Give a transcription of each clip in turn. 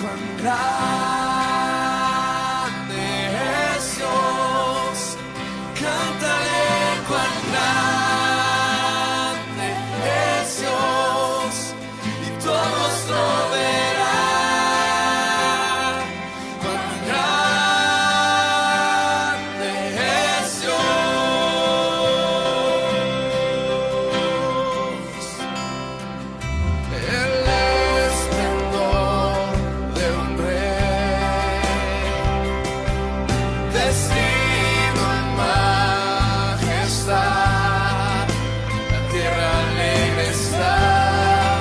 cuán grande es Dios. Cantaré cuán grande es Dios, y todos lo verán. Cuán grande es Dios. El esplendor de un rey, vestido en majestad. La tierra alegre está,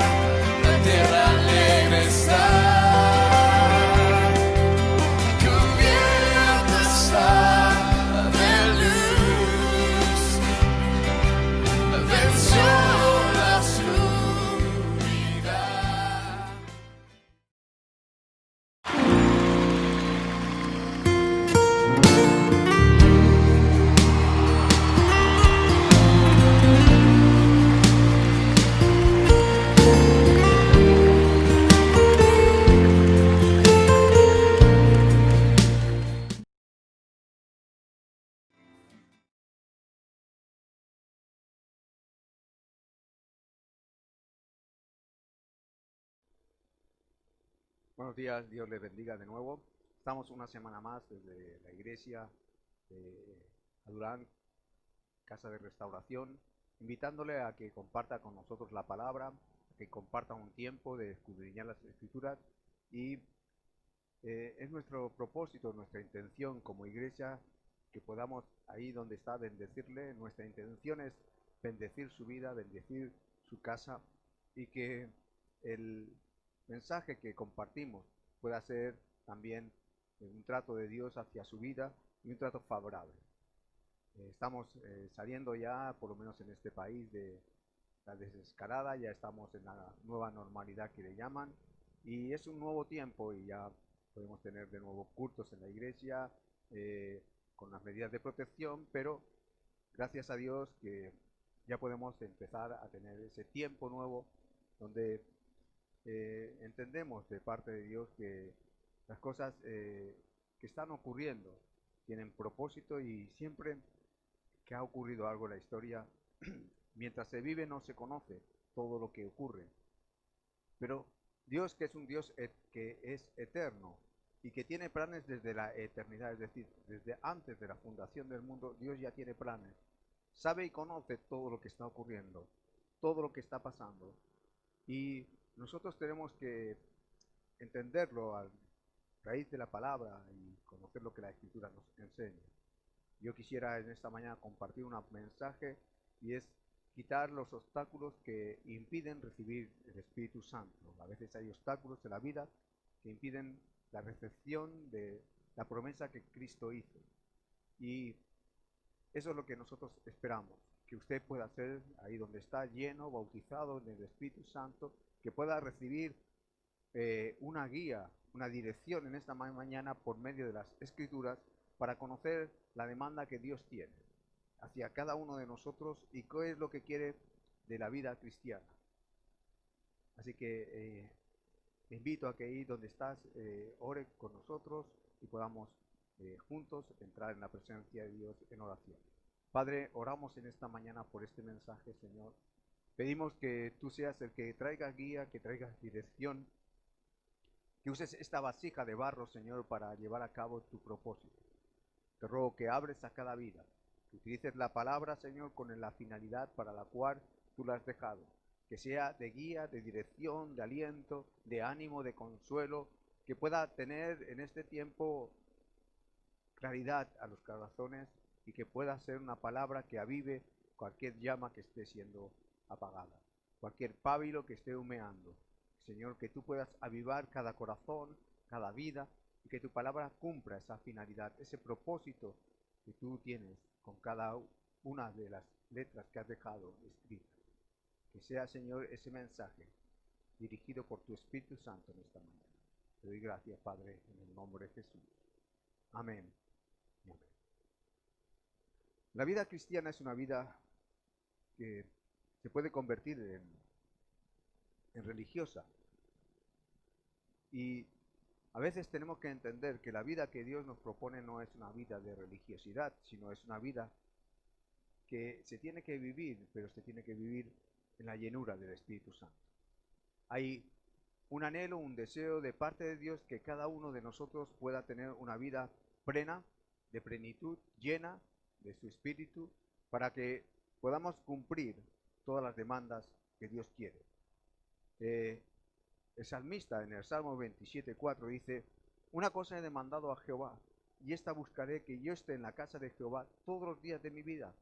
la tierra alegre está. Cubierta está de luz, venció la oscuridad. Buenos días, Dios les bendiga de nuevo. Estamos una semana más desde la iglesia de Adurán, Casa de Restauración, invitándole a que comparta con nosotros la palabra, a que comparta un tiempo de escudriñar las Escrituras y es nuestro propósito, nuestra intención como iglesia que podamos ahí donde está bendecirle. Nuestra intención es bendecir su vida, bendecir su casa y que el mensaje que compartimos pueda ser también un trato de Dios hacia su vida y un trato favorable. Estamos saliendo ya, por lo menos en este país, de la desescalada, ya estamos en la nueva normalidad que le llaman y es un nuevo tiempo y ya podemos tener de nuevo cultos en la iglesia con las medidas de protección, pero gracias a Dios que ya podemos empezar a tener ese tiempo nuevo donde entendemos de parte de Dios que las cosas que están ocurriendo tienen propósito y siempre que ha ocurrido algo en la historia, mientras se vive no se conoce todo lo que ocurre. Pero Dios, que es un Dios que es eterno y que tiene planes desde la eternidad, es decir, desde antes de la fundación del mundo, Dios ya tiene planes. Sabe y conoce todo lo que está ocurriendo, todo lo que está pasando. Y nosotros tenemos que entenderlo a raíz de la palabra y conocer lo que la Escritura nos enseña. Yo quisiera en esta mañana compartir un mensaje y es quitar los obstáculos que impiden recibir el Espíritu Santo. A veces hay obstáculos en la vida que impiden la recepción de la promesa que Cristo hizo. Y eso es lo que nosotros esperamos, que usted pueda ser ahí donde está lleno, bautizado en el Espíritu Santo, que pueda recibir una guía, una dirección en esta mañana por medio de las Escrituras para conocer la demanda que Dios tiene hacia cada uno de nosotros y qué es lo que quiere de la vida cristiana. Así que te invito a que ahí donde estás ore con nosotros y podamos juntos entrar en la presencia de Dios en oración. Padre, oramos en esta mañana por este mensaje, Señor. Pedimos que tú seas el que traiga guía, que traiga dirección, que uses esta vasija de barro, Señor, para llevar a cabo tu propósito. Te ruego que abres a cada vida, que utilices la palabra, Señor, con la finalidad para la cual tú la has dejado, que sea de guía, de dirección, de aliento, de ánimo, de consuelo, que pueda tener en este tiempo claridad a los corazones y que pueda ser una palabra que avive cualquier llama que esté siendo apagada, cualquier pábilo que esté humeando. Señor, que tú puedas avivar cada corazón, cada vida, y que tu palabra cumpla esa finalidad, ese propósito que tú tienes con cada una de las letras que has dejado escritas. Que sea, Señor, ese mensaje dirigido por tu Espíritu Santo en esta mañana. Te doy gracias, Padre, en el nombre de Jesús. Amén. Amén. La vida cristiana es una vida que se puede convertir en religiosa. Y A veces tenemos que entender que la vida que Dios nos propone no es una vida de religiosidad, sino es una vida que se tiene que vivir, pero se tiene que vivir en la llenura del Espíritu Santo. Hay un anhelo, un deseo de parte de Dios que cada uno de nosotros pueda tener una vida plena, de plenitud, llena de su Espíritu, para que podamos cumplir todas las demandas que Dios quiere. El salmista en el Salmo 27:4 dice: una cosa he demandado a Jehová, y esta buscaré, que yo esté en la casa de Jehová todos los días de mi vida,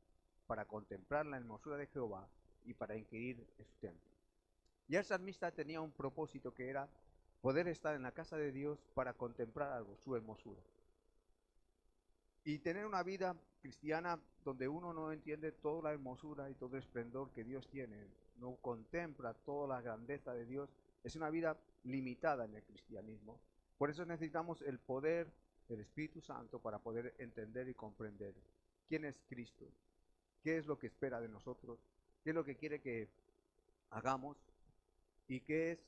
para contemplar la hermosura de Jehová y para inquirir en su templo. Y el salmista tenía un propósito, que era poder estar en la casa de Dios para contemplar algo, su hermosura. Y tener una vida cristiana donde uno no entiende toda la hermosura y todo el esplendor que Dios tiene, no contempla toda la grandeza de Dios, es una vida limitada en el cristianismo. Por eso necesitamos el poder del Espíritu Santo para poder entender y comprender quién es Cristo, qué es lo que espera de nosotros, qué es lo que quiere que hagamos y qué es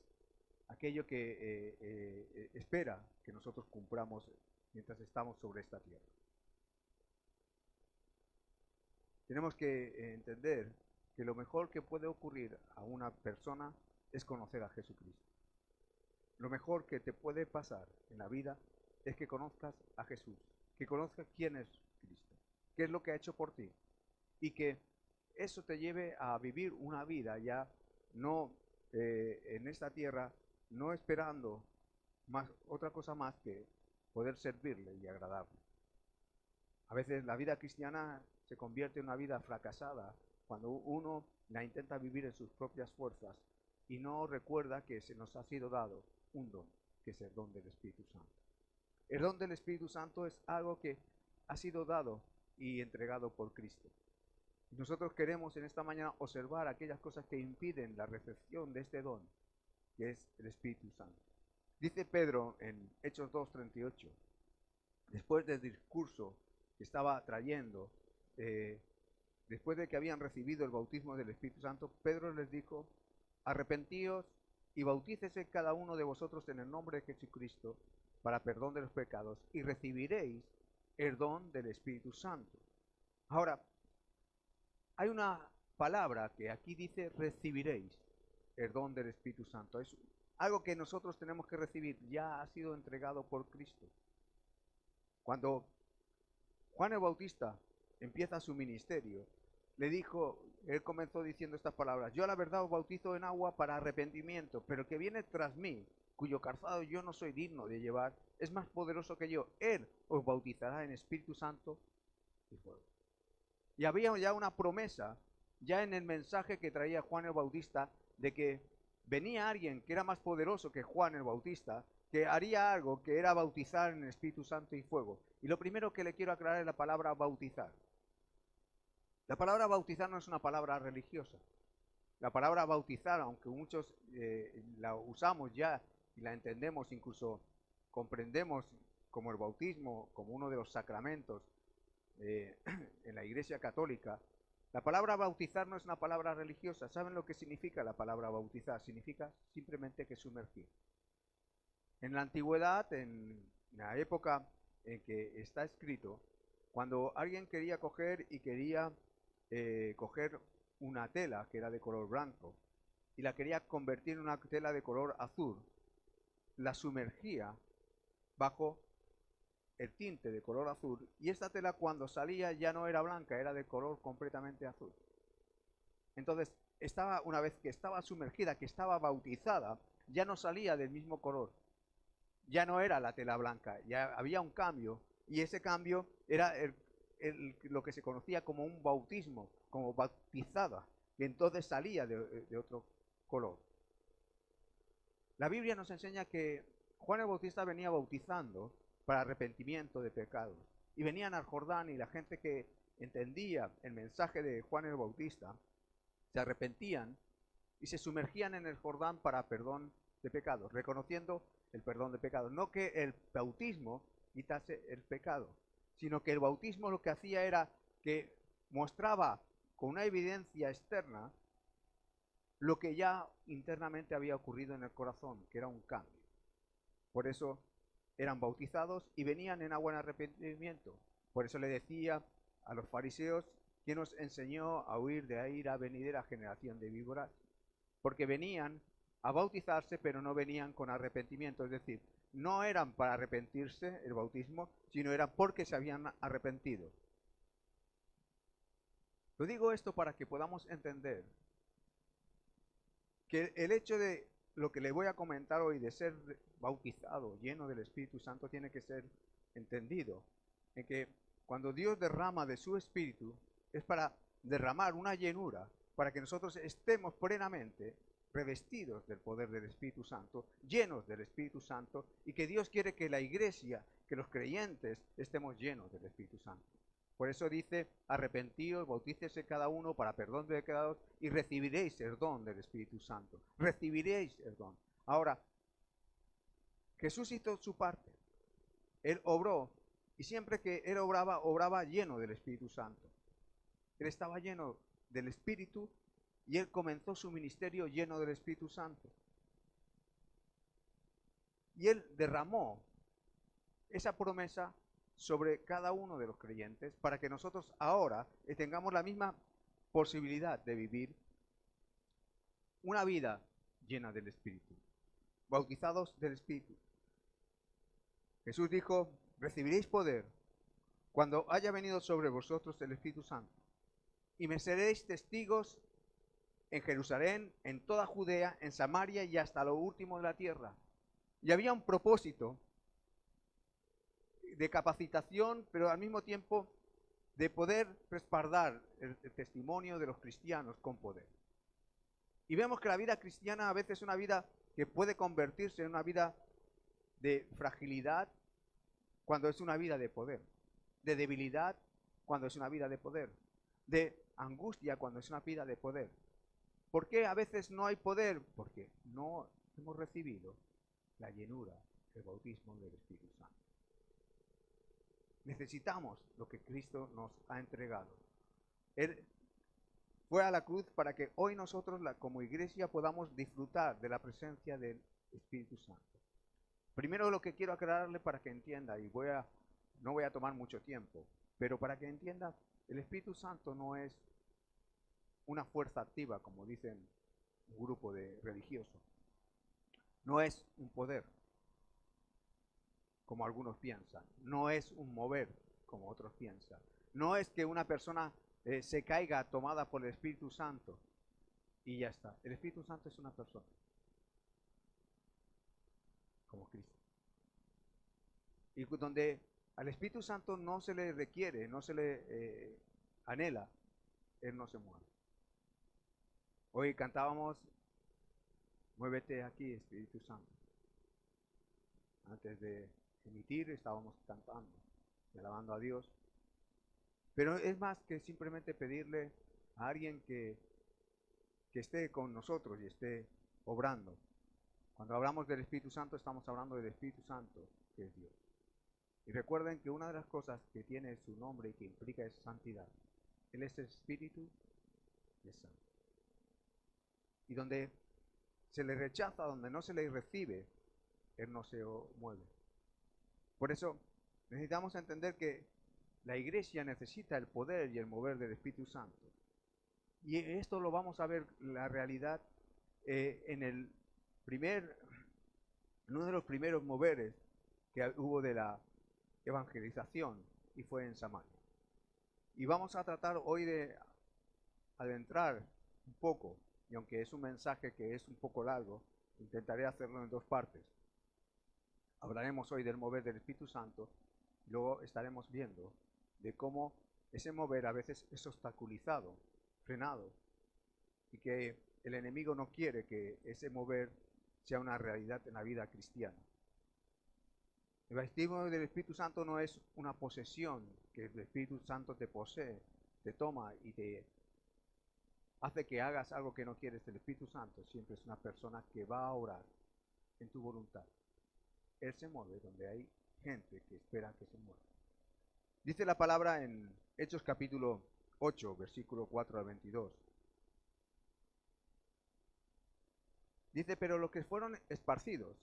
aquello que espera que nosotros cumplamos mientras estamos sobre esta tierra. Tenemos que entender que lo mejor que puede ocurrir a una persona es conocer a Jesucristo. Lo mejor que te puede pasar en la vida es que conozcas a Jesús, que conozcas quién es Cristo, qué es lo que ha hecho por ti, y que eso te lleve a vivir una vida ya no en esta tierra, no esperando otra cosa más que poder servirle y agradarle. A veces la vida cristiana se convierte en una vida fracasada cuando uno la intenta vivir en sus propias fuerzas y no recuerda que se nos ha sido dado un don, que es el don del Espíritu Santo. El don del Espíritu Santo es algo que ha sido dado y entregado por Cristo. Nosotros queremos en esta mañana observar aquellas cosas que impiden la recepción de este don, que es el Espíritu Santo. Dice Pedro en Hechos 2:38, después del discurso que estaba trayendo, después de que habían recibido el bautismo del Espíritu Santo, Pedro les dijo: arrepentíos y bautícese cada uno de vosotros en el nombre de Jesucristo para perdón de los pecados, y recibiréis el don del Espíritu Santo. Ahora, hay una palabra que aquí dice: recibiréis el don del Espíritu Santo. Es algo que nosotros tenemos que recibir, ya ha sido entregado por Cristo. Cuando Juan el Bautista empieza su ministerio, él comenzó diciendo estas palabras: yo a la verdad os bautizo en agua para arrepentimiento, pero el que viene tras mí, cuyo calzado yo no soy digno de llevar, es más poderoso que yo. Él os bautizará en Espíritu Santo y fuego. Y había ya una promesa, ya en el mensaje que traía Juan el Bautista, de que venía alguien que era más poderoso que Juan el Bautista, que haría algo que era bautizar en el Espíritu Santo y fuego. Y lo primero que le quiero aclarar es la palabra bautizar. La palabra bautizar no es una palabra religiosa. La palabra bautizar, aunque muchos la usamos ya y la entendemos, incluso comprendemos como el bautismo, como uno de los sacramentos en la Iglesia Católica, la palabra bautizar no es una palabra religiosa. ¿Saben lo que significa la palabra bautizar? Significa simplemente que sumergir. En la antigüedad, en la época en que está escrito, cuando alguien quería coger y quería coger una tela que era de color blanco y la quería convertir en una tela de color azul, la sumergía bajo el tinte de color azul, y esta tela cuando salía ya no era blanca, era de color completamente azul. Entonces, una vez que estaba sumergida, que estaba bautizada, ya no salía del mismo color, ya no era la tela blanca, ya había un cambio, y ese cambio era lo que se conocía como un bautismo, como bautizada, y entonces salía de otro color. La Biblia nos enseña que Juan el Bautista venía bautizando para arrepentimiento de pecados, y venían al Jordán, y la gente que entendía el mensaje de Juan el Bautista se arrepentían y se sumergían en el Jordán para perdón de pecados, reconociendo el perdón de pecados. No que el bautismo quitase el pecado, sino que el bautismo lo que hacía era que mostraba con una evidencia externa lo que ya internamente había ocurrido en el corazón, que era un cambio. Por eso eran bautizados y venían en agua en arrepentimiento. Por eso le decía a los fariseos que nos enseñó a huir de la ira venidera generación de víboras, porque venían a bautizarse, pero no venían con arrepentimiento, es decir, no eran para arrepentirse el bautismo, sino era porque se habían arrepentido. Lo digo esto para que podamos entender que el hecho de lo que le voy a comentar hoy, de ser bautizado, lleno del Espíritu Santo, tiene que ser entendido, en que cuando Dios derrama de su Espíritu, es para derramar una llenura, para que nosotros estemos plenamente revestidos del poder del Espíritu Santo, llenos del Espíritu Santo, y que Dios quiere que la iglesia, que los creyentes, estemos llenos del Espíritu Santo. Por eso dice, arrepentíos, bautícese cada uno para perdón de pecados y recibiréis el don del Espíritu Santo. Recibiréis el don. Ahora, Jesús hizo su parte. Él obró y siempre que Él obraba, obraba lleno del Espíritu Santo. Él estaba lleno del Espíritu y Él comenzó su ministerio lleno del Espíritu Santo. Y Él derramó esa promesa sobre cada uno de los creyentes para que nosotros ahora tengamos la misma posibilidad de vivir una vida llena del Espíritu, bautizados del Espíritu. Jesús dijo, recibiréis poder cuando haya venido sobre vosotros el Espíritu Santo y me seréis testigos en Jerusalén, en toda Judea, en Samaria y hasta lo último de la tierra. Y había un propósito de capacitación, pero al mismo tiempo de poder respaldar el testimonio de los cristianos con poder. Y vemos que la vida cristiana a veces es una vida que puede convertirse en una vida de fragilidad cuando es una vida de poder, de debilidad cuando es una vida de poder, de angustia cuando es una vida de poder. ¿Por qué a veces no hay poder? Porque no hemos recibido la llenura, el bautismo del Espíritu Santo. Necesitamos lo que Cristo nos ha entregado. Él fue a la cruz para que hoy nosotros como iglesia podamos disfrutar de la presencia del Espíritu Santo. Primero lo que quiero aclararle para que entienda, y no voy a tomar mucho tiempo, pero para que entienda, el Espíritu Santo no es una fuerza activa, como dicen un grupo de religiosos. No es un poder, como algunos piensan. No es un mover, como otros piensan. No es que una persona se caiga tomada por el Espíritu Santo y ya está. El Espíritu Santo es una persona, como Cristo. Y donde al Espíritu Santo no se le requiere, no se le anhela, Él no se mueve. Hoy cantábamos, muévete aquí, Espíritu Santo. Antes de emitir estábamos cantando y alabando a Dios. Pero es más que simplemente pedirle a alguien que esté con nosotros y esté obrando. Cuando hablamos del Espíritu Santo, estamos hablando del Espíritu Santo, que es Dios. Y recuerden que una de las cosas que tiene su nombre y que implica es santidad. Él es el Espíritu de Santo. Y donde se le rechaza, donde no se le recibe, Él no se mueve. Por eso necesitamos entender que la iglesia necesita el poder y el mover del Espíritu Santo. Y esto lo vamos a ver, la realidad, en uno de los primeros moveres que hubo de la evangelización, y fue en Samaria. Y vamos a tratar hoy de adentrar un poco, y aunque es un mensaje que es un poco largo, intentaré hacerlo en dos partes. Hablaremos hoy del mover del Espíritu Santo, y luego estaremos viendo de cómo ese mover a veces es obstaculizado, frenado, y que el enemigo no quiere que ese mover sea una realidad en la vida cristiana. El bautismo del Espíritu Santo no es una posesión, que el Espíritu Santo te posee, te toma y te hace que hagas algo que no quieres. El Espíritu Santo siempre es una persona que va a orar en tu voluntad. Él se mueve donde hay gente que espera que se mueva. Dice la palabra en Hechos capítulo 8, versículo 4 al 22. Dice, pero los que fueron esparcidos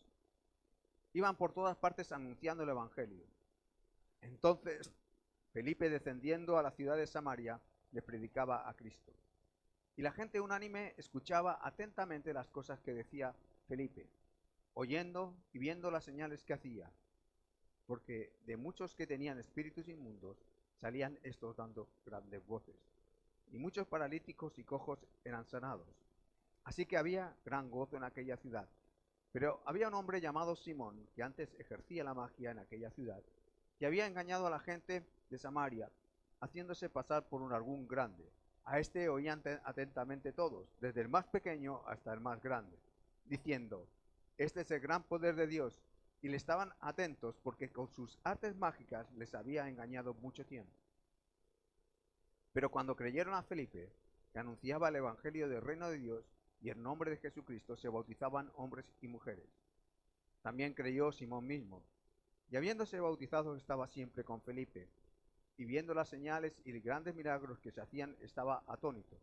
iban por todas partes anunciando el Evangelio. Entonces Felipe, descendiendo a la ciudad de Samaria, le predicaba a Cristo. Y la gente unánime escuchaba atentamente las cosas que decía Felipe, oyendo y viendo las señales que hacía, porque de muchos que tenían espíritus inmundos salían estos dando grandes voces, y muchos paralíticos y cojos eran sanados. Así que había gran gozo en aquella ciudad. Pero había un hombre llamado Simón, que antes ejercía la magia en aquella ciudad, que había engañado a la gente de Samaria, haciéndose pasar por un algún grande. A este oían atentamente todos, desde el más pequeño hasta el más grande, diciendo, este es el gran poder de Dios, y le estaban atentos porque con sus artes mágicas les había engañado mucho tiempo. Pero cuando creyeron a Felipe, que anunciaba el evangelio del reino de Dios, y en nombre de Jesucristo se bautizaban hombres y mujeres. También creyó Simón mismo, y habiéndose bautizado estaba siempre con Felipe, y viendo las señales y los grandes milagros que se hacían, estaba atónito.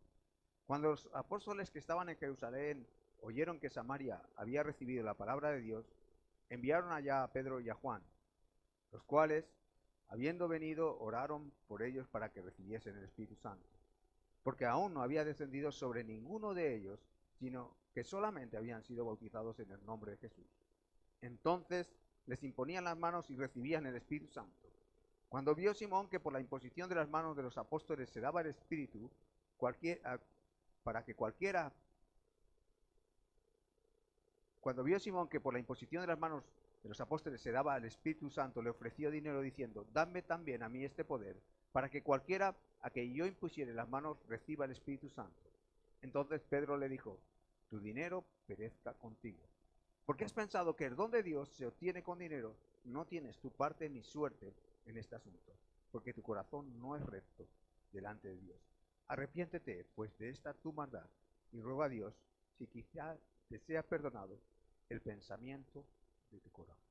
Cuando los apóstoles que estaban en Jerusalén oyeron que Samaria había recibido la palabra de Dios, enviaron allá a Pedro y a Juan, los cuales, habiendo venido, oraron por ellos para que recibiesen el Espíritu Santo, porque aún no había descendido sobre ninguno de ellos, sino que solamente habían sido bautizados en el nombre de Jesús. Entonces les imponían las manos y recibían el Espíritu Santo. Cuando vio Simón que por la imposición de las manos de los apóstoles se daba el Espíritu, cuando vio Simón que por la imposición de las manos de los apóstoles se daba el Espíritu Santo, le ofreció dinero diciendo, dadme también a mí este poder, para que cualquiera a que yo impusiere las manos reciba el Espíritu Santo. Entonces Pedro le dijo, tu dinero perezca contigo. Porque has pensado que el don de Dios se obtiene con dinero, no tienes tu parte ni suerte en este asunto, porque tu corazón no es recto delante de Dios. Arrepiéntete, pues, de esta tu maldad, y ruega a Dios, si quizá te sea perdonado el pensamiento de tu corazón.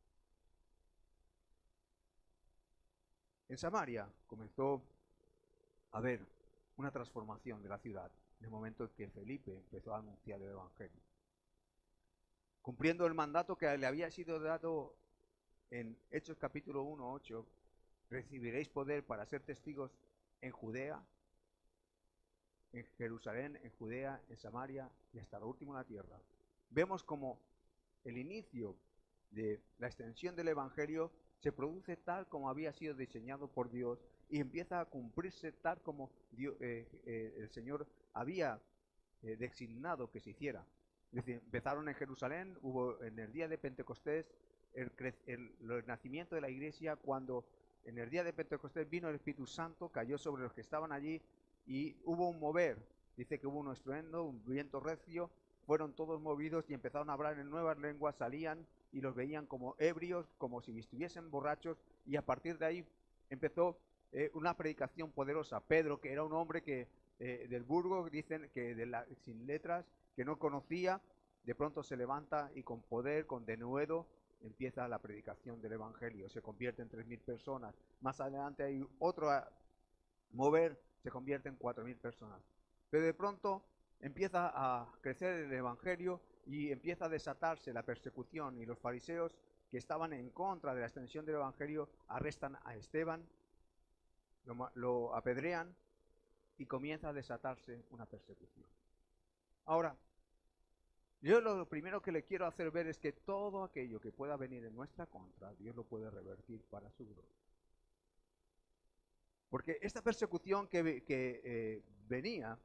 En Samaria comenzó a haber una transformación de la ciudad en el momento en que Felipe empezó a anunciar el Evangelio. Cumpliendo el mandato que le había sido dado en Hechos capítulo 1, 8, recibiréis poder para ser testigos en Judea, en Jerusalén, en Judea, en Samaria y hasta lo último en la tierra. Vemos como el inicio de la extensión del Evangelio se produce tal como había sido diseñado por Dios y empieza a cumplirse tal como Dios, el Señor había designado que se hiciera. Es decir, empezaron en Jerusalén, hubo en el día de Pentecostés el nacimiento de la iglesia, cuando en el día de Pentecostés vino el Espíritu Santo, cayó sobre los que estaban allí y hubo un mover. Dice que hubo un estruendo, un viento recio, fueron todos movidos y empezaron a hablar en nuevas lenguas, salían y los veían como ebrios, como si estuviesen borrachos, y a partir de ahí empezó una predicación poderosa. Pedro, que era un hombre que del Burgo, dicen que sin letras, que no conocía, de pronto se levanta y con poder, con denuedo, empieza la predicación del Evangelio. Se convierte en 3.000 personas. Más adelante hay otro mover, se convierte en 4.000 personas. Pero de pronto empieza a crecer el Evangelio y empieza a desatarse la persecución, y los fariseos que estaban en contra de la extensión del Evangelio arrestan a Esteban, lo apedrean y comienza a desatarse una persecución. Ahora, yo lo primero que le quiero hacer ver es que todo aquello que pueda venir en nuestra contra, Dios lo puede revertir para su gloria. Porque esta persecución que venía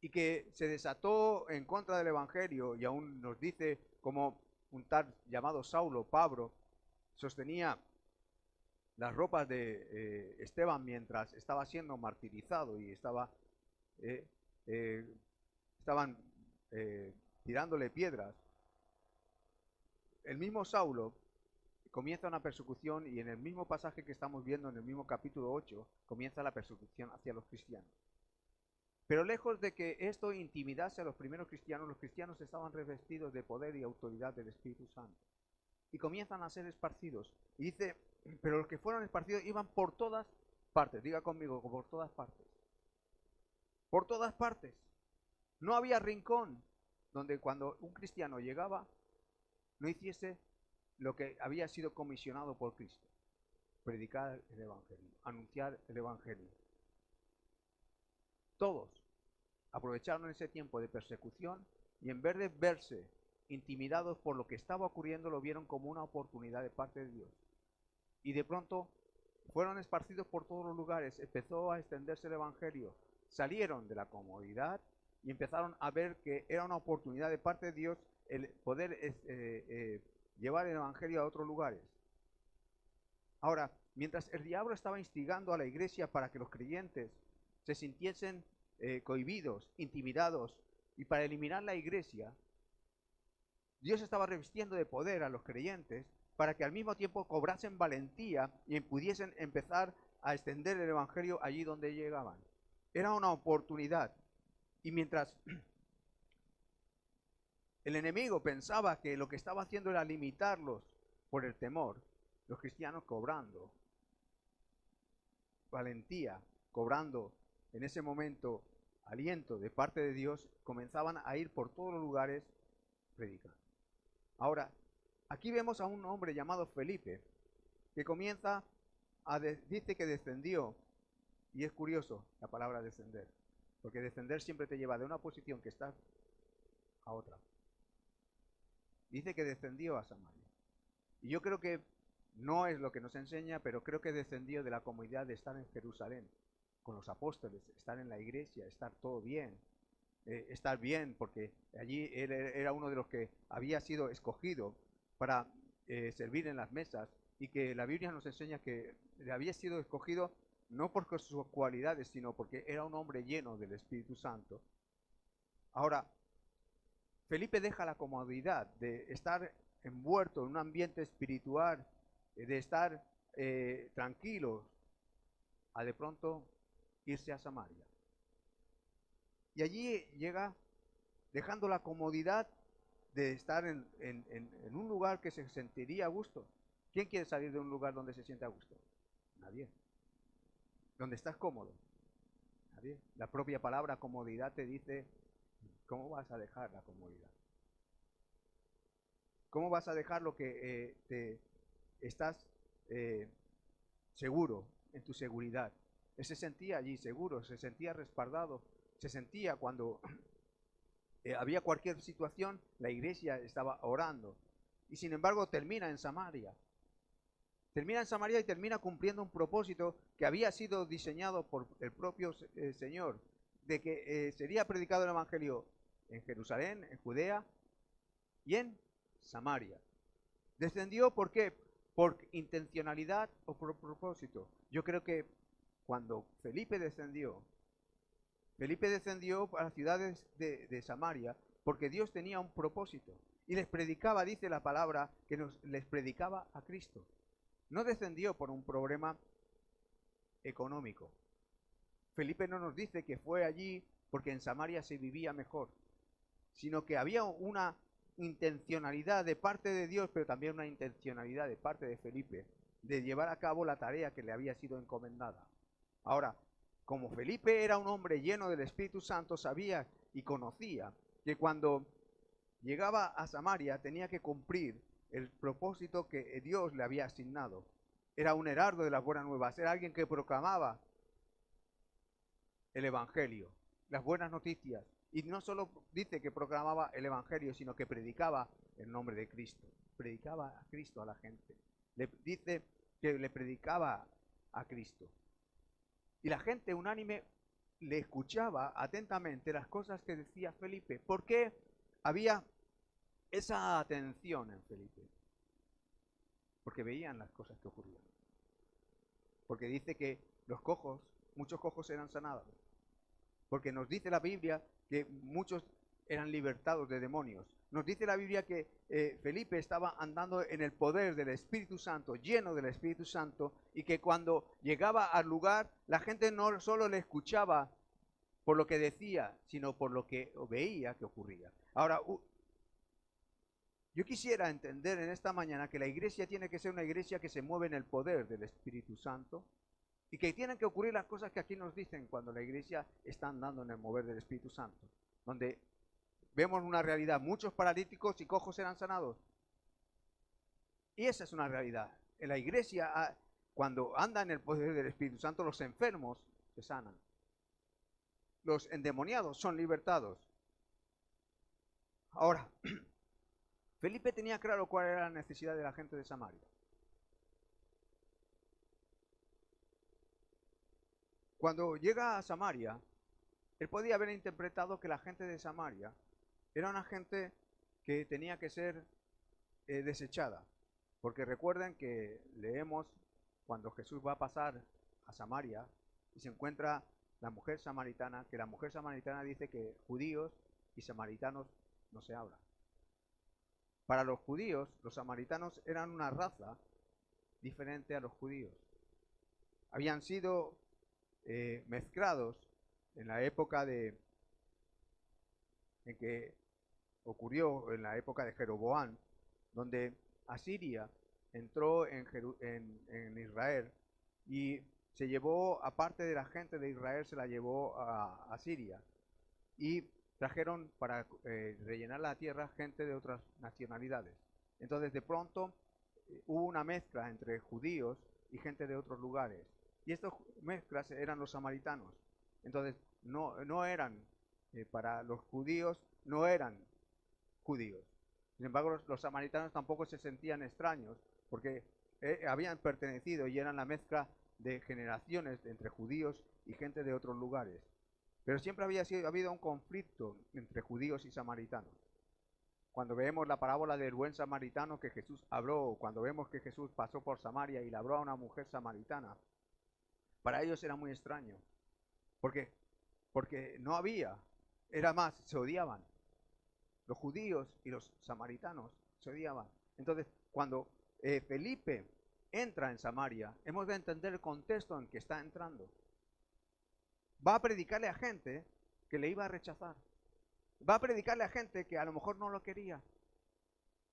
y que se desató en contra del Evangelio, y aún nos dice como un tal llamado Saulo, Pablo, sostenía las ropas de Esteban mientras estaba siendo martirizado y estaban tirándole piedras. El mismo Saulo comienza una persecución, y en el mismo pasaje que estamos viendo en el mismo capítulo 8 comienza la persecución hacia los cristianos. Pero lejos de que esto intimidase a los primeros cristianos, los cristianos estaban revestidos de poder y autoridad del Espíritu Santo y comienzan a ser esparcidos. Y dice, pero los que fueron esparcidos iban por todas partes. Diga conmigo, por todas partes. Por todas partes. No había rincón donde cuando un cristiano llegaba no hiciese lo que había sido comisionado por Cristo: predicar el Evangelio, anunciar el Evangelio. Todos aprovecharon ese tiempo de persecución y en vez de verse intimidados por lo que estaba ocurriendo, lo vieron como una oportunidad de parte de Dios. Y de pronto fueron esparcidos por todos los lugares, empezó a extenderse el Evangelio, salieron de la comodidad y empezaron a ver que era una oportunidad de parte de Dios el poder llevar el Evangelio a otros lugares. Ahora, mientras el diablo estaba instigando a la iglesia para que los creyentes se sintiesen cohibidos, intimidados, y para eliminar la iglesia, Dios estaba revistiendo de poder a los creyentes para que al mismo tiempo cobrasen valentía y pudiesen empezar a extender el Evangelio allí donde llegaban. Era una oportunidad. Y mientras el enemigo pensaba que lo que estaba haciendo era limitarlos por el temor, los cristianos cobrando valentía, cobrando en ese momento aliento de parte de Dios, comenzaban a ir por todos los lugares predicando. Ahora, aquí vemos a un hombre llamado Felipe, que comienza dice que descendió, y es curioso la palabra descender, porque descender siempre te lleva de una posición que estás a otra. Dice que descendió a Samaria. Y yo creo que no es lo que nos enseña, pero creo que descendió de la comodidad de estar en Jerusalén, con los apóstoles, estar en la iglesia, estar todo bien, estar bien, porque allí él era uno de los que había sido escogido para servir en las mesas, y que la Biblia nos enseña que había sido escogido no por sus cualidades, sino porque era un hombre lleno del Espíritu Santo. Ahora, Felipe deja la comodidad de estar envuelto en un ambiente espiritual, de estar tranquilo, a de pronto irse a Samaria. Y allí llega dejando la comodidad de estar en un lugar que se sentiría a gusto. ¿Quién quiere salir de un lugar donde se siente a gusto? Nadie. ¿Donde estás cómodo? Nadie. La propia palabra comodidad te dice, ¿cómo vas a dejar la comodidad? ¿Cómo vas a dejar lo que te estás seguro, en tu seguridad? Él se sentía allí seguro, se sentía respaldado, se sentía cuando había cualquier situación, la iglesia estaba orando. Y sin embargo termina en Samaria. Termina en Samaria y termina cumpliendo un propósito que había sido diseñado por el propio Señor, de que sería predicado el Evangelio en Jerusalén, en Judea y en Samaria. Descendió, ¿por qué? ¿Por intencionalidad o por propósito? Yo creo que cuando Felipe descendió a las ciudades de Samaria porque Dios tenía un propósito y les predicaba, dice la palabra, que les predicaba a Cristo. No descendió por un problema económico. Felipe no nos dice que fue allí porque en Samaria se vivía mejor, sino que había una intencionalidad de parte de Dios, pero también una intencionalidad de parte de Felipe de llevar a cabo la tarea que le había sido encomendada. Ahora, como Felipe era un hombre lleno del Espíritu Santo, sabía y conocía que cuando llegaba a Samaria tenía que cumplir el propósito que Dios le había asignado. Era un heraldo de las buenas nuevas, era alguien que proclamaba el Evangelio, las buenas noticias. Y no solo dice que proclamaba el Evangelio, sino que predicaba el nombre de Cristo. Predicaba a Cristo a la gente. Dice que le predicaba a Cristo. Y la gente unánime le escuchaba atentamente las cosas que decía Felipe. ¿Por qué había esa atención en Felipe? Porque veían las cosas que ocurrían. Porque dice que muchos cojos eran sanados. Porque nos dice la Biblia que muchos eran libertados de demonios. Nos dice la Biblia que Felipe estaba andando en el poder del Espíritu Santo, lleno del Espíritu Santo, y que cuando llegaba al lugar, la gente no solo le escuchaba por lo que decía, sino por lo que veía que ocurría. Ahora, yo quisiera entender en esta mañana que la iglesia tiene que ser una iglesia que se mueve en el poder del Espíritu Santo, y que tienen que ocurrir las cosas que aquí nos dicen cuando la iglesia está andando en el mover del Espíritu Santo, donde vemos una realidad, muchos paralíticos y cojos eran sanados. Y esa es una realidad. En la iglesia, cuando anda en el poder del Espíritu Santo, los enfermos se sanan. Los endemoniados son libertados. Ahora, Felipe tenía claro cuál era la necesidad de la gente de Samaria. Cuando llega a Samaria, él podía haber interpretado que la gente de Samaria era una gente que tenía que ser desechada. Porque recuerden que leemos cuando Jesús va a pasar a Samaria y se encuentra la mujer samaritana, que la mujer samaritana dice que judíos y samaritanos no se hablan. Para los judíos, los samaritanos eran una raza diferente a los judíos. Habían sido mezclados en la época en que ocurrió, en la época de Jeroboam, donde Asiria entró en Israel y se llevó, aparte de la gente de Israel, se la llevó a Siria. Y trajeron para rellenar la tierra gente de otras nacionalidades. Entonces de pronto hubo una mezcla entre judíos y gente de otros lugares. Y estas mezclas eran los samaritanos. Entonces no eran, para los judíos, no eran judíos. Sin embargo, los samaritanos tampoco se sentían extraños, porque habían pertenecido y eran la mezcla de generaciones entre judíos y gente de otros lugares. Pero siempre había habido un conflicto entre judíos y samaritanos. Cuando vemos la parábola del buen samaritano que Jesús habló, cuando vemos que Jesús pasó por Samaria y le habló a una mujer samaritana, para ellos era muy extraño. Porque no había, era más, se odiaban. Los judíos y los samaritanos se odiaban. Entonces, cuando Felipe entra en Samaria, hemos de entender el contexto en que está entrando. Va a predicarle a gente que le iba a rechazar. Va a predicarle a gente que a lo mejor no lo quería.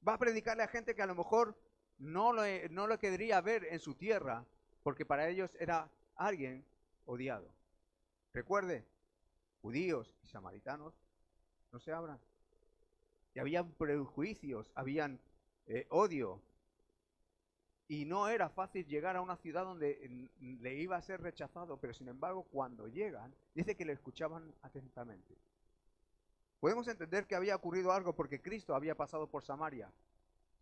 Va a predicarle a gente que a lo mejor no lo querría ver en su tierra, porque para ellos era alguien odiado. Recuerde, judíos y samaritanos no se hablan. Y habían prejuicios, habían odio. Y no era fácil llegar a una ciudad donde le iba a ser rechazado, pero sin embargo cuando llegan, dice que le escuchaban atentamente. Podemos entender que había ocurrido algo porque Cristo había pasado por Samaria.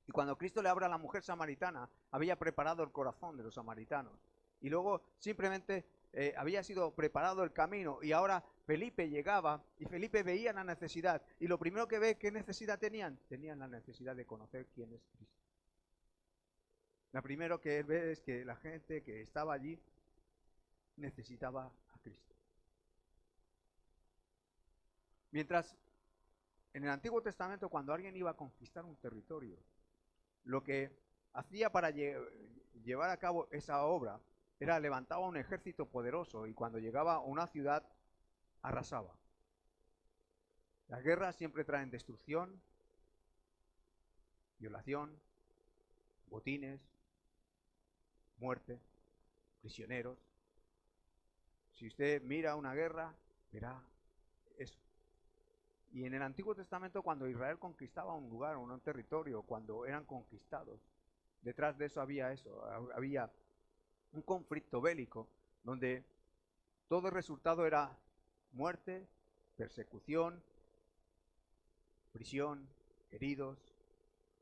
Y cuando Cristo le habla a la mujer samaritana, había preparado el corazón de los samaritanos. Y luego simplemente había sido preparado el camino y ahora Felipe llegaba y Felipe veía la necesidad. Y lo primero que ve, ¿qué necesidad tenían? Tenían la necesidad de conocer quién es Cristo. Lo primero que él ve es que la gente que estaba allí necesitaba a Cristo. Mientras en el Antiguo Testamento, cuando alguien iba a conquistar un territorio, lo que hacía para llevar a cabo esa obra era levantaba un ejército poderoso y cuando llegaba a una ciudad arrasaba. Las guerras siempre traen destrucción, violación, botines, muerte, prisioneros. Si usted mira una guerra, verá eso. Y en el Antiguo Testamento, cuando Israel conquistaba un lugar, un territorio, cuando eran conquistados, detrás de eso, había un conflicto bélico donde todo el resultado era muerte, persecución, prisión, heridos,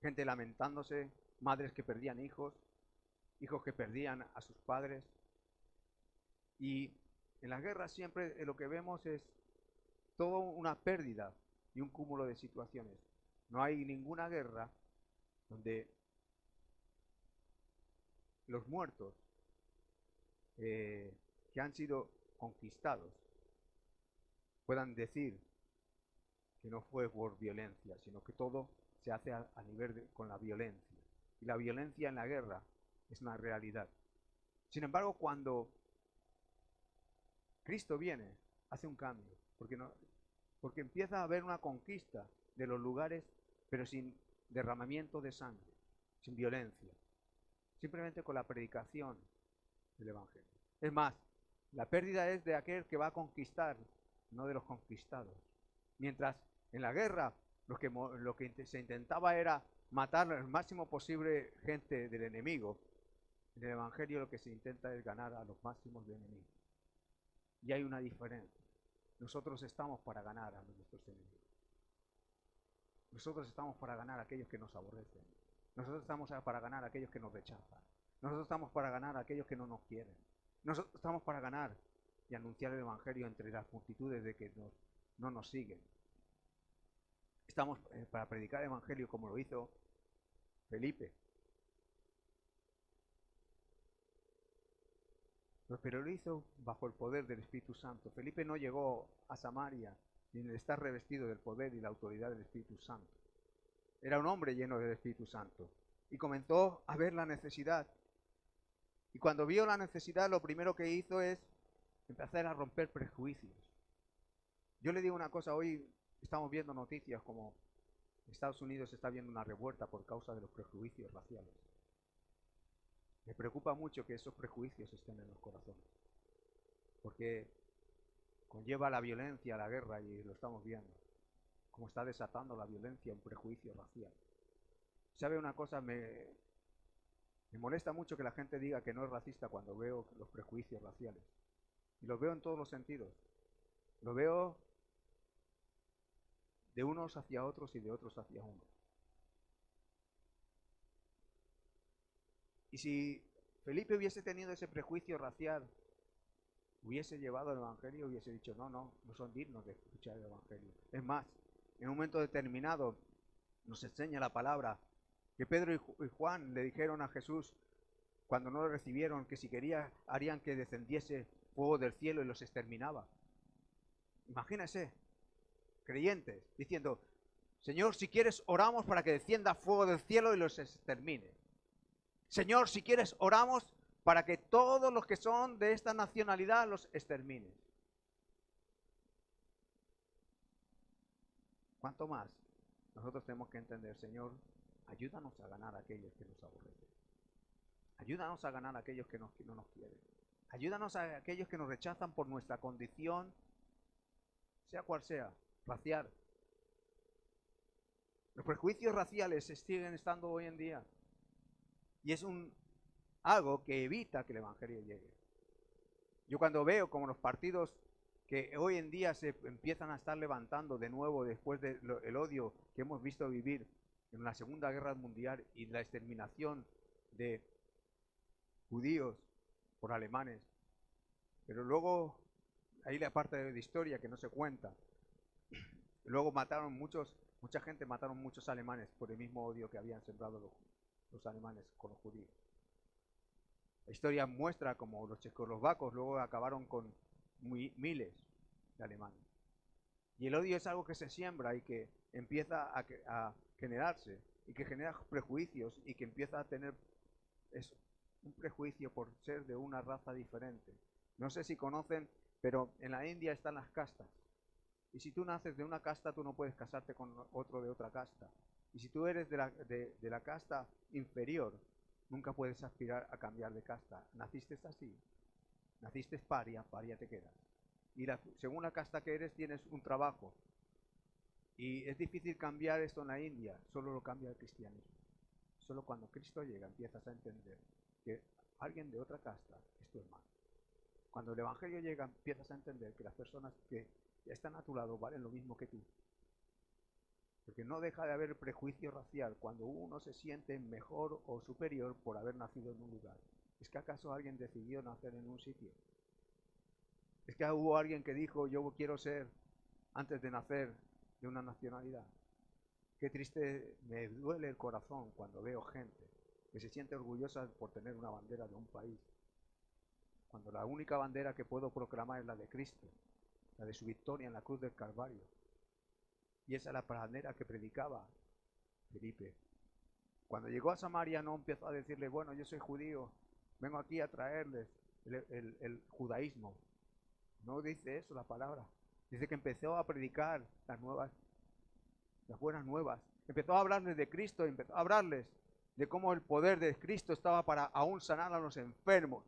gente lamentándose, madres que perdían hijos, hijos que perdían a sus padres. Y en las guerras siempre lo que vemos es toda una pérdida y un cúmulo de situaciones. No hay ninguna guerra donde los muertos que han sido conquistados puedan decir que no fue por violencia, sino que todo se hace a nivel con la violencia. Y la violencia en la guerra es una realidad. Sin embargo, cuando Cristo viene, hace un cambio, porque empieza a haber una conquista de los lugares, pero sin derramamiento de sangre, sin violencia, simplemente con la predicación del Evangelio. Es más, la pérdida es de aquel que va a conquistar, no de los conquistados. Mientras en la guerra lo que se intentaba era matar al máximo posible gente del enemigo. En el Evangelio lo que se intenta es ganar a los máximos de enemigos. Y hay una diferencia. Nosotros estamos para ganar a nuestros enemigos. Nosotros estamos para ganar a aquellos que nos aborrecen. Nosotros estamos para ganar a aquellos que nos rechazan. Nosotros estamos para ganar a aquellos que no nos quieren. Nosotros estamos para ganar y anunciar el Evangelio entre las multitudes de que no nos siguen. Estamos para predicar el Evangelio como lo hizo Felipe. Pero lo hizo bajo el poder del Espíritu Santo. Felipe no llegó a Samaria sin estar revestido del poder y la autoridad del Espíritu Santo. Era un hombre lleno del Espíritu Santo. Y comenzó a ver la necesidad. Y cuando vio la necesidad, lo primero que hizo es empezar a romper prejuicios. Yo le digo una cosa, hoy estamos viendo noticias como Estados Unidos está viendo una revuelta por causa de los prejuicios raciales. Me preocupa mucho que esos prejuicios estén en los corazones, porque conlleva la violencia, la guerra, y lo estamos viendo, cómo está desatando la violencia un prejuicio racial. ¿Sabe una cosa? Me molesta mucho que la gente diga que no es racista cuando veo los prejuicios raciales. Y los veo en todos los sentidos. Lo veo de unos hacia otros y de otros hacia unos. Y si Felipe hubiese tenido ese prejuicio racial, hubiese llevado el Evangelio, hubiese dicho, no son dignos de escuchar el Evangelio. Es más, en un momento determinado nos enseña la palabra que Pedro y Juan le dijeron a Jesús, cuando no lo recibieron, que si quería harían que descendiese fuego del cielo y los exterminaba. Imagínense, creyentes, diciendo, Señor, si quieres oramos para que descienda fuego del cielo y los extermine. Señor, si quieres oramos para que todos los que son de esta nacionalidad los extermine. ¿Cuánto más? Nosotros tenemos que entender, Señor, ayúdanos a ganar a aquellos que nos aborrecen. Ayúdanos a ganar a aquellos que no nos quieren. Ayúdanos a aquellos que nos rechazan por nuestra condición, sea cual sea, racial. Los prejuicios raciales siguen estando hoy en día. Y es algo que evita que el Evangelio llegue. Yo cuando veo como los partidos que hoy en día se empiezan a estar levantando de nuevo después del odio que hemos visto vivir en la Segunda Guerra Mundial y la exterminación de judíos por alemanes, pero luego hay la parte de historia que no se cuenta. Luego mucha gente mataron muchos alemanes por el mismo odio que habían sembrado los alemanes con los judíos. La historia muestra como los checoslovacos luego acabaron con miles de alemanes. Y el odio es algo que se siembra y que empieza a generarse y que genera prejuicios y que empieza a tener un prejuicio por ser de una raza diferente. No sé si conocen, pero en la India están las castas. Y si tú naces de una casta, tú no puedes casarte con otro de otra casta. Y si tú eres de la casta inferior, nunca puedes aspirar a cambiar de casta. Naciste así. Naciste paria te quedas. Y según la casta que eres, tienes un trabajo. Y es difícil cambiar esto en la India, solo lo cambia el cristianismo. Solo cuando Cristo llega empiezas a entender que alguien de otra casta es tu hermano. Cuando el Evangelio llega empiezas a entender que las personas que están a tu lado valen lo mismo que tú. Porque no deja de haber prejuicio racial cuando uno se siente mejor o superior por haber nacido en un lugar. ¿Es que acaso alguien decidió nacer en un sitio? ¿Es que hubo alguien que dijo yo quiero ser antes de nacer de una nacionalidad? Qué triste, me duele el corazón cuando veo gente que se siente orgullosa por tener una bandera de un país, cuando la única bandera que puedo proclamar es la de Cristo, la de su victoria en la cruz del Calvario. Y esa es la bandera que predicaba Felipe. Cuando llegó a Samaria no empezó a decirle, bueno, yo soy judío, vengo aquí a traerles el judaísmo. No dice eso la palabra. Dice que empezó a predicar las buenas nuevas. Empezó a hablarles de Cristo, empezó a hablarles de cómo el poder de Cristo estaba para aún sanar a los enfermos.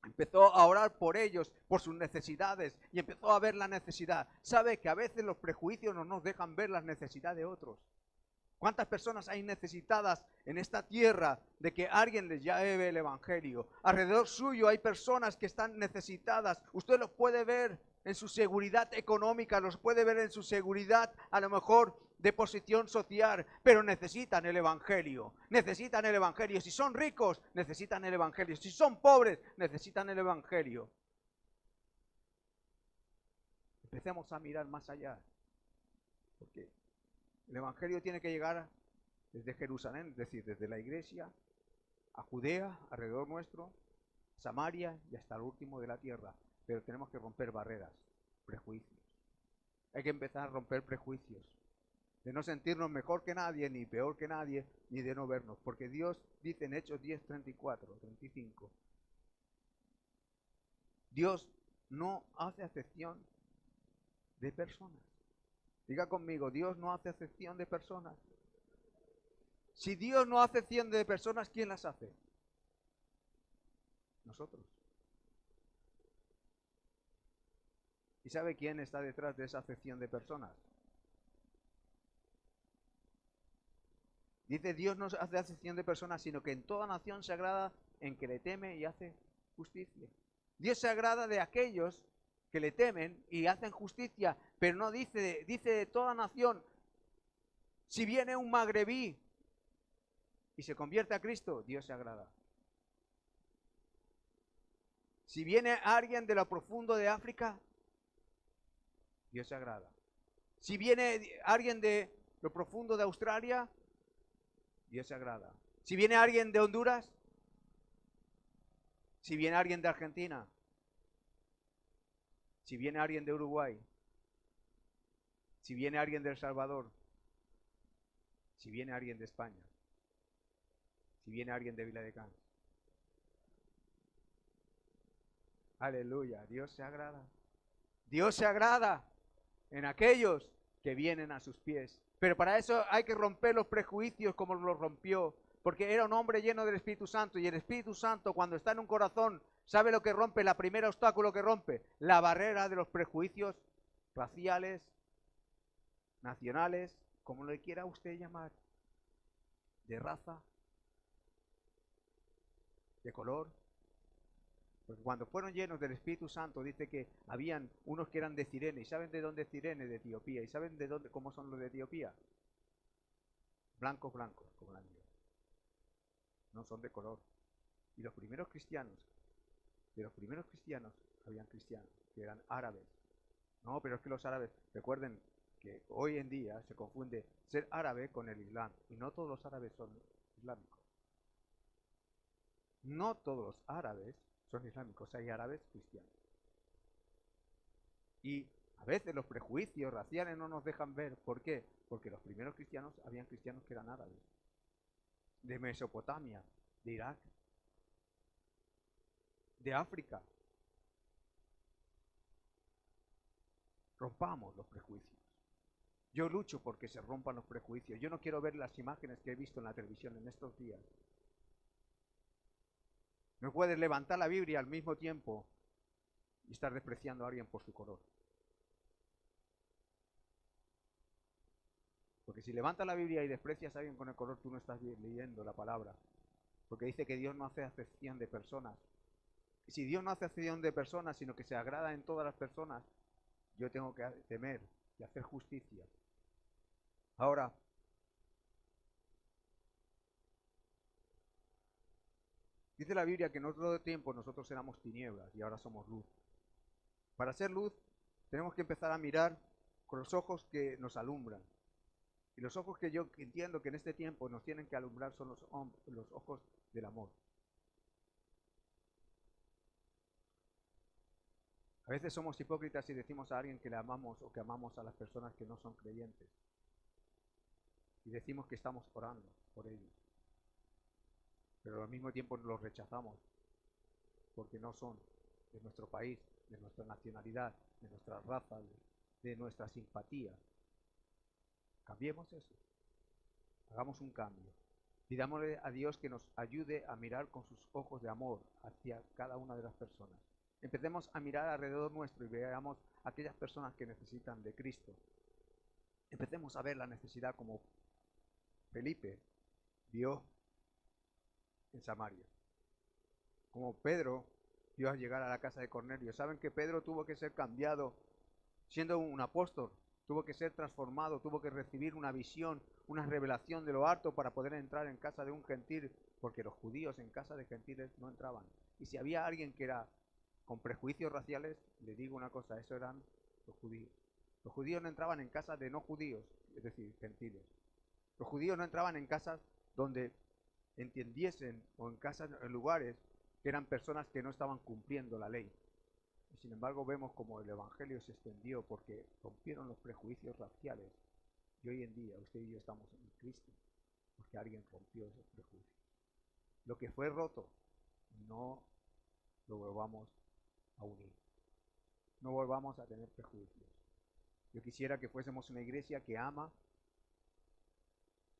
Empezó a orar por ellos, por sus necesidades, y empezó a ver la necesidad. Sabe que a veces los prejuicios no nos dejan ver las necesidades de otros. ¿Cuántas personas hay necesitadas en esta tierra de que alguien les lleve el evangelio? Alrededor suyo hay personas que están necesitadas. Usted los puede ver en su seguridad económica, los puede ver en su seguridad a lo mejor de posición social, pero necesitan el evangelio. Necesitan el evangelio. Si son ricos, necesitan el evangelio. Si son pobres, necesitan el evangelio. Empecemos a mirar más allá. Porque el evangelio tiene que llegar desde Jerusalén, es decir, desde la iglesia, a Judea, alrededor nuestro, Samaria y hasta el último de la tierra. Pero tenemos que romper barreras, prejuicios. Hay que empezar a romper prejuicios. De no sentirnos mejor que nadie, ni peor que nadie, ni de no vernos. Porque Dios dice en Hechos 10, 34, 35. Dios no hace acepción de personas. Diga conmigo, Dios no hace acepción de personas. Si Dios no hace acepción de personas, ¿quién las hace? Nosotros. ¿Y sabe quién está detrás de esa acepción de personas? Dice, Dios no hace acepción de personas, sino que en toda nación se agrada en que le teme y hace justicia. Dios se agrada de aquellos que le temen y hacen justicia, pero no dice de toda nación. Si viene un magrebí y se convierte a Cristo, Dios se agrada. Si viene alguien de lo profundo de África, Dios se agrada. Si viene alguien de lo profundo de Australia, Dios se agrada. Si viene alguien de Honduras, si viene alguien de Argentina, si viene alguien de Uruguay, si viene alguien de El Salvador, si viene alguien de España, si viene alguien de Viladecans. Aleluya, Dios se agrada. Dios se agrada en aquellos que vienen a sus pies. Pero para eso hay que romper los prejuicios como los rompió, porque era un hombre lleno del Espíritu Santo, y el Espíritu Santo cuando está en un corazón, ¿sabe lo que rompe? La primera obstáculo que rompe, la barrera de los prejuicios raciales, nacionales, como le quiera usted llamar, de raza, de color. Porque cuando fueron llenos del Espíritu Santo, dice que habían unos que eran de Cirene. ¿Y saben de dónde es Cirene? De Etiopía. ¿Y saben de dónde, cómo son los de Etiopía? Blancos, blancos, como la nieve. No son de color. Y los primeros cristianos, habían cristianos que eran árabes. No, pero es que los árabes, recuerden que hoy en día se confunde ser árabe con el Islam. Y no todos los árabes son islámicos. No todos los árabes son islámicos, hay árabes cristianos. Y a veces los prejuicios raciales no nos dejan ver. ¿Por qué? Porque los primeros cristianos, habían cristianos que eran árabes, de Mesopotamia, de Irak, de África. Rompamos los prejuicios. Yo lucho porque se rompan los prejuicios. Yo no quiero ver las imágenes que he visto en la televisión en estos días. No puedes levantar la Biblia al mismo tiempo y estar despreciando a alguien por su color. Porque si levantas la Biblia y desprecias a alguien con el color, tú no estás leyendo la palabra. Porque dice que Dios no hace acepción de personas. Y si Dios no hace acepción de personas, sino que se agrada en todas las personas, yo tengo que temer y hacer justicia. Ahora, dice la Biblia que en otro tiempo nosotros éramos tinieblas y ahora somos luz. Para ser luz tenemos que empezar a mirar con los ojos que nos alumbran. Y los ojos que yo entiendo que en este tiempo nos tienen que alumbrar son los ojos del amor. A veces somos hipócritas y decimos a alguien que le amamos o que amamos a las personas que no son creyentes. Y decimos que estamos orando por ellos. Pero al mismo tiempo los rechazamos porque no son de nuestro país, de nuestra nacionalidad, de nuestra raza, de nuestra simpatía. Cambiemos eso. Hagamos un cambio. Pidámosle a Dios que nos ayude a mirar con sus ojos de amor hacia cada una de las personas. Empecemos a mirar alrededor nuestro y veamos a aquellas personas que necesitan de Cristo. Empecemos a ver la necesidad como Felipe vio en Samaria. Como Pedro vio al llegar a la casa de Cornelio. Saben que Pedro tuvo que ser cambiado, siendo un apóstol, tuvo que ser transformado, tuvo que recibir una visión, una revelación de lo alto para poder entrar en casa de un gentil, porque los judíos en casa de gentiles no entraban. Y si había alguien que era con prejuicios raciales, le digo una cosa, eso eran los judíos. Los judíos no entraban en casas de no judíos, es decir, gentiles. Los judíos no entraban en casas donde entendiesen, o en casas, en lugares que eran personas que no estaban cumpliendo la ley. Y sin embargo vemos como el evangelio se extendió porque rompieron los prejuicios raciales. Y hoy en día usted y yo estamos en Cristo porque alguien rompió esos prejuicios. Lo que fue roto, no lo volvamos a unir. No volvamos a tener prejuicios. Yo quisiera que fuésemos una iglesia que ama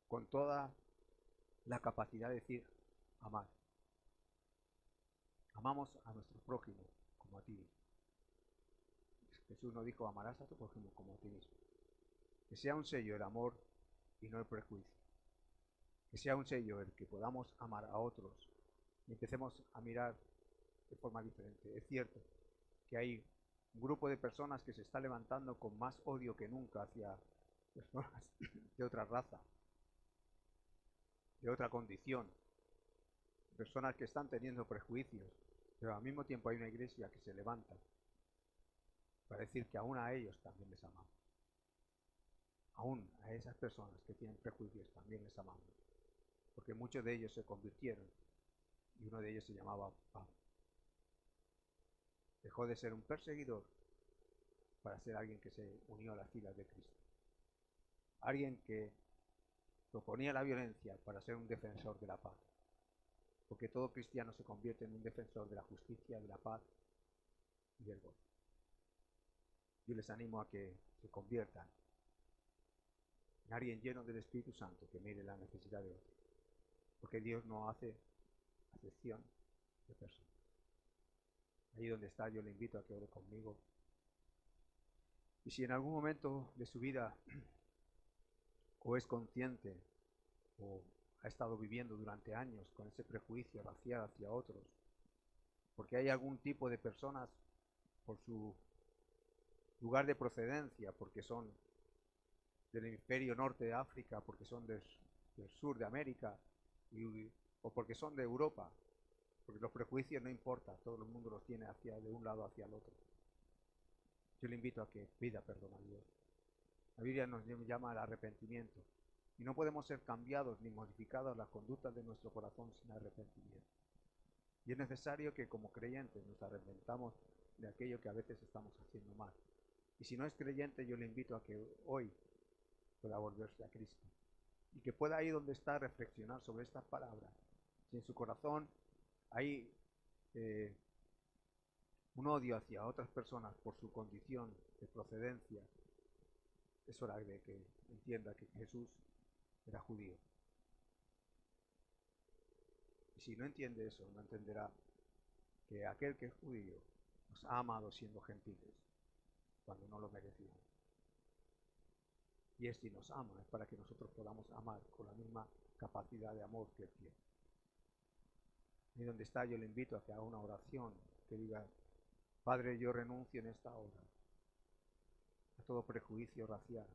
con toda la capacidad de decir amar. Amamos a nuestro prójimo como a ti mismo. Jesús nos dijo, amarás a tu prójimo como a ti mismo. Que sea un sello el amor y no el prejuicio. Que sea un sello el que podamos amar a otros y empecemos a mirar de forma diferente. Es cierto que hay un grupo de personas que se está levantando con más odio que nunca hacia personas de otra raza, de otra condición, personas que están teniendo prejuicios, pero al mismo tiempo hay una iglesia que se levanta para decir que aún a ellos también les amamos. Aún a esas personas que tienen prejuicios también les amamos, porque muchos de ellos se convirtieron y uno de ellos se llamaba Pablo. Dejó de ser un perseguidor para ser alguien que se unió a las filas de Cristo. Alguien que proponía la violencia para ser un defensor de la paz. Porque todo cristiano se convierte en un defensor de la justicia, de la paz y del gozo. Yo les animo a que se conviertan en alguien lleno del Espíritu Santo que mire la necesidad de otros. Porque Dios no hace acepción de personas. Ahí donde está, yo le invito a que ore conmigo. Y si en algún momento de su vida o es consciente o ha estado viviendo durante años con ese prejuicio racial hacia otros, porque hay algún tipo de personas por su lugar de procedencia, porque son del hemisferio norte de África, porque son del sur de América, o porque son de Europa, porque los prejuicios no importa, todo el mundo los tiene de un lado hacia el otro. Yo le invito a que pida perdón a Dios. La Biblia nos llama al arrepentimiento. Y no podemos ser cambiados ni modificados las conductas de nuestro corazón sin arrepentimiento. Y es necesario que como creyentes nos arrepentamos de aquello que a veces estamos haciendo mal. Y si no es creyente, yo le invito a que hoy pueda volverse a Cristo. Y que pueda ahí donde está reflexionar sobre estas palabras. Si en su corazón hay un odio hacia otras personas por su condición de procedencia, es hora de que entienda que Jesús era judío. Y si no entiende eso, no entenderá que aquel que es judío nos ha amado siendo gentiles cuando no lo merecíamos. Y si nos ama es para que nosotros podamos amar con la misma capacidad de amor que Él tiene. Y donde está, yo le invito a que haga una oración que diga: Padre, yo renuncio en esta hora a todo prejuicio racial,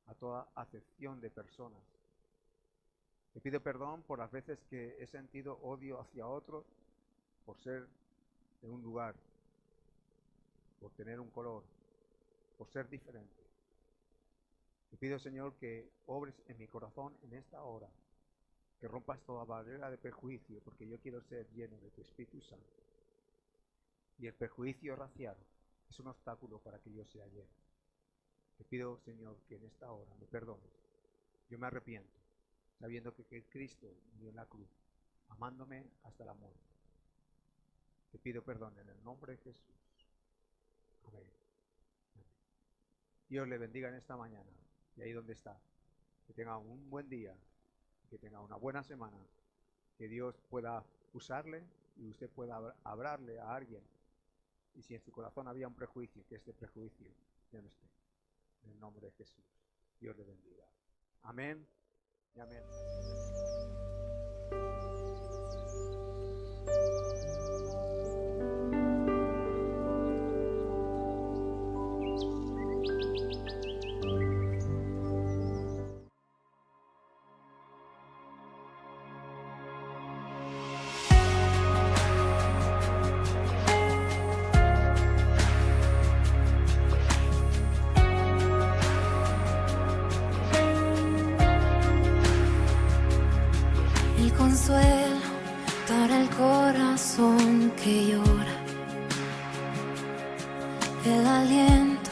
a toda acepción de personas. Te pido perdón por las veces que he sentido odio hacia otros por ser de un lugar, por tener un color, por ser diferente. Te pido, Señor, que obres en mi corazón en esta hora, que rompas toda barrera de prejuicio, porque yo quiero ser lleno de tu Espíritu Santo. Y el prejuicio racial es un obstáculo para que yo sea lleno. Te pido, Señor, que en esta hora me perdones. Yo me arrepiento, sabiendo que Cristo murió en la cruz, amándome hasta la muerte. Te pido perdón en el nombre de Jesús. Amén. Dios le bendiga en esta mañana y ahí donde está. Que tenga un buen día, que tenga una buena semana, que Dios pueda usarle y usted pueda hablarle a alguien. Y si en su corazón había un prejuicio, que este prejuicio ya no esté. En el nombre de Jesús. Dios le bendiga. Amén y amén. Consuelo para el corazón que llora, el aliento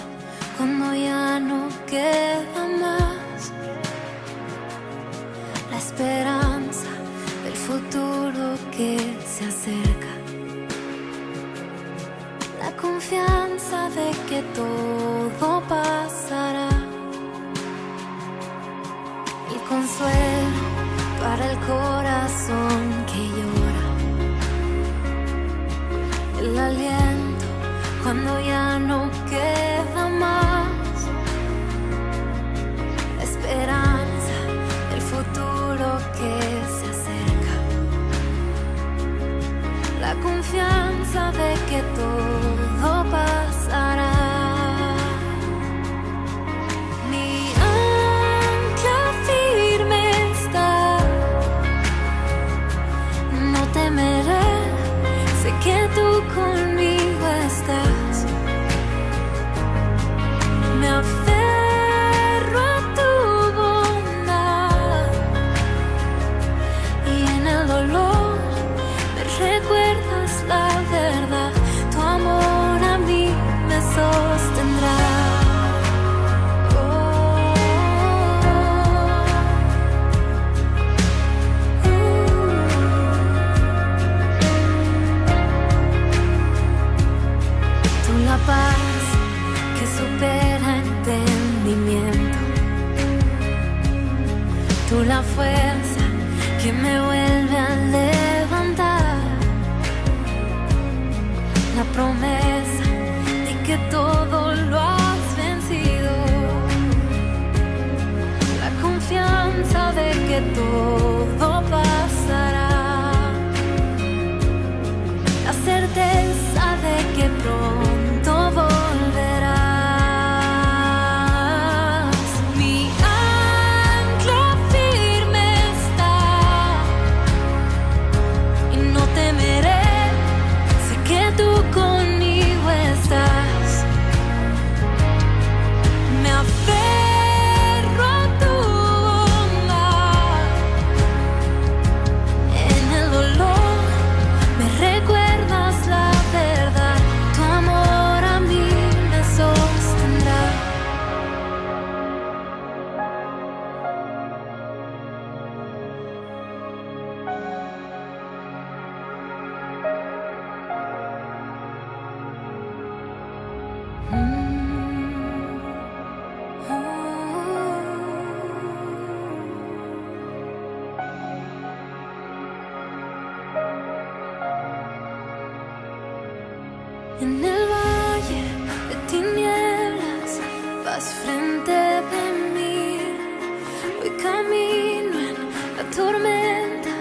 cuando ya no queda más, la esperanza del futuro que se acerca, la confianza de que todo pasará, el consuelo para el corazón que llora, el aliento cuando ya no queda más, la esperanza del futuro que se acerca, la confianza de que todo pasará. Que tú conmigo estás, me aferro a tu bondad y en el dolor me recuerdas la verdad, tu amor a mí me sostendrá. Paz que supera entendimiento, tú la fuerza que me vuelve a levantar, la promesa de que todo lo has vencido, la confianza de que todo pasará, la certeza de que pronto volverás. Mi ancla firme está y no temeré, sé que tú conmigo estás. Me aferro a tu bondad, en el dolor me recuerdas la verdad, tu amor a mí me sostendrá. En el valle de tinieblas vas frente de mí, hoy camino en la tormenta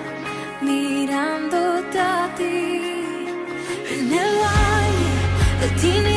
mirándote a ti. En el valle de tinieblas